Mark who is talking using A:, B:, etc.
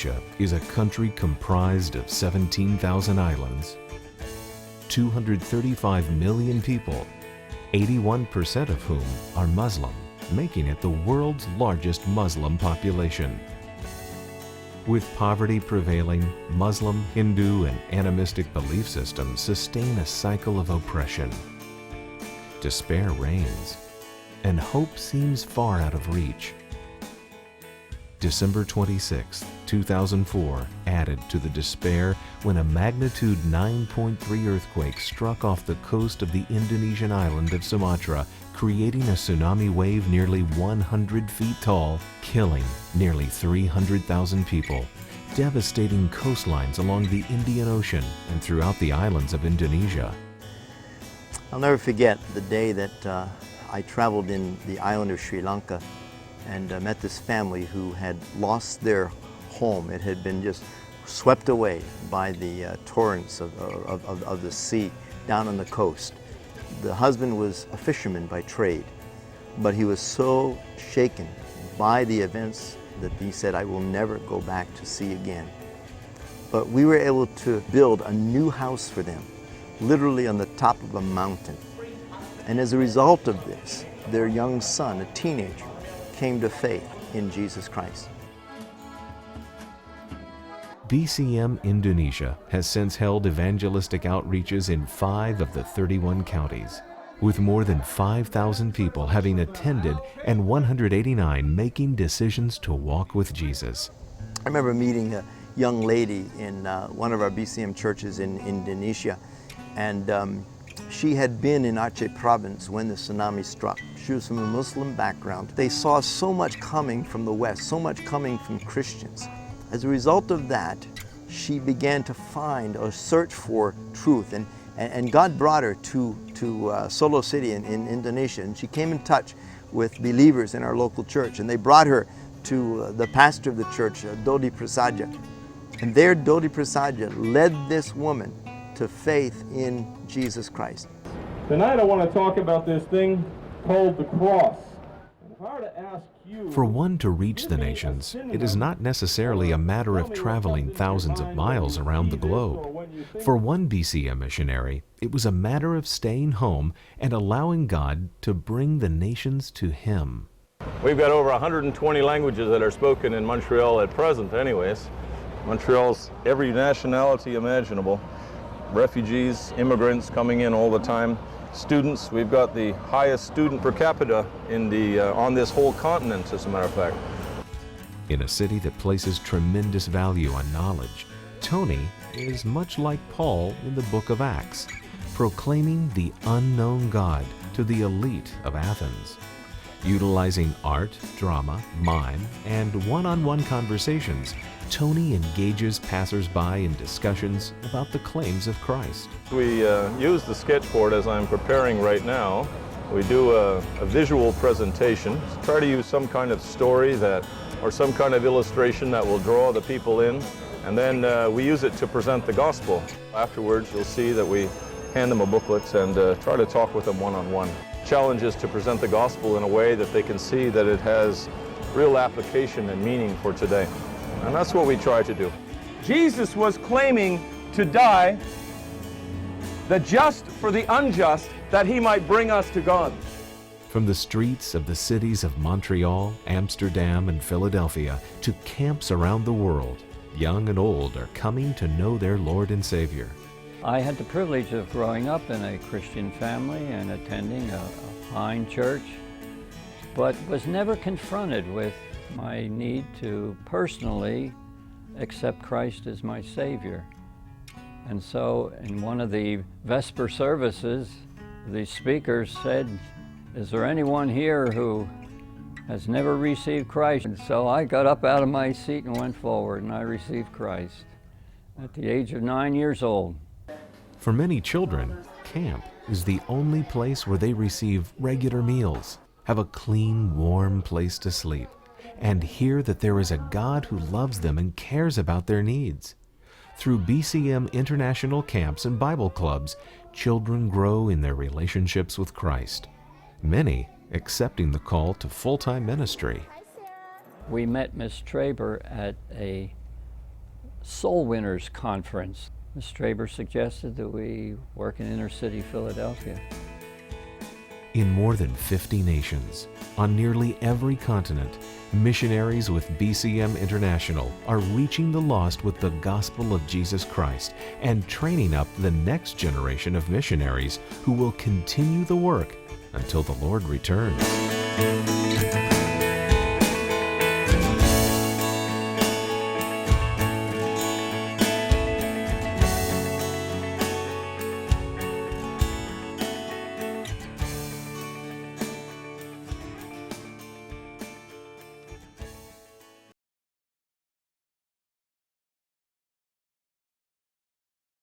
A: Indonesia is a country comprised of 17,000 islands, 235 million people, 81% of whom are Muslim, making it the world's largest Muslim population. With poverty prevailing, Muslim, Hindu, and animistic belief systems sustain a cycle of oppression. Despair reigns, and hope seems far out of reach. December 26, 2004 added to the despair when a magnitude 9.3 earthquake struck off the coast of the Indonesian island of Sumatra, creating a tsunami wave nearly 100 feet tall, killing nearly 300,000 people, devastating coastlines along the Indian Ocean and throughout the islands of Indonesia.
B: I'll never forget the day that I traveled in the island of Sri Lanka and met this family who had lost their home. It had been just swept away by the torrents of the sea down on the coast. The husband was a fisherman by trade, but he was so shaken by the events that he said, "I will never go back to sea again." But we were able to build a new house for them, literally on the top of a mountain. And as a result of this, their young son, a teenager, came to faith in Jesus Christ.
A: BCM Indonesia has since held evangelistic outreaches in 5 of the 31 counties, with more than 5,000 people having attended and 189 making decisions to walk with Jesus.
B: I remember meeting a young lady in one of our BCM churches in Indonesia, and she had been in Aceh province when the tsunami struck. She was from a Muslim background. They saw so much coming from the West, so much coming from Christians. As a result of that, she began to find or search for truth, and God brought her to Solo City in Indonesia, and she came in touch with believers in our local church, and they brought her to the pastor of the church, Dodi Prasaja. And there Dodi Prasaja led this woman to faith in Jesus Christ.
C: Tonight I want to talk about this thing called the cross. If I were to ask you,
A: For one to reach the nations, it is not necessarily a matter of traveling thousands of miles around the globe. For one BCM missionary, it was a matter of staying home and allowing God to bring the nations to Him.
D: We've got over 120 languages that are spoken in Montreal at present anyways. Montreal's every nationality imaginable. Refugees, immigrants coming in all the time. Students, we've got the highest student per capita on this whole continent, as a matter of fact.
A: In a city that places tremendous value on knowledge, Tony is much like Paul in the book of Acts, proclaiming the unknown God to the elite of Athens. Utilizing art, drama, mime, and one-on-one conversations, Tony engages passers-by in discussions about the claims of Christ.
D: We use the sketchboard as I'm preparing right now. We do a visual presentation, try to use some kind of story or some kind of illustration that will draw the people in, and then we use it to present the gospel. Afterwards, you'll see that we hand them a booklet and try to talk with them one-on-one. Challenge is to present the gospel in a way that they can see that it has real application and meaning for today. And that's what we try to do.
C: Jesus was claiming to die, the just for the unjust, that He might bring us to God.
A: From the streets of the cities of Montreal, Amsterdam, and Philadelphia to camps around the world, young and old are coming to know their Lord and Savior.
E: I had the privilege of growing up in a Christian family and attending a fine church, but was never confronted with my need to personally accept Christ as my Savior. And so in one of the Vesper services, the speaker said, "Is there anyone here who has never received Christ?" And so I got up out of my seat and went forward, and I received Christ at the age of 9 years old.
A: For many children, camp is the only place where they receive regular meals, have a clean, warm place to sleep, and hear that there is a God who loves them and cares about their needs. Through BCM International camps and Bible clubs, children grow in their relationships with Christ, many accepting the call to full-time ministry.
E: We met Miss Traber at a Soul Winners Conference. Ms. Straber suggested that we work in inner city Philadelphia.
A: In more than 50 nations, on nearly every continent, missionaries with BCM International are reaching the lost with the gospel of Jesus Christ and training up the next generation of missionaries who will continue the work until the Lord returns.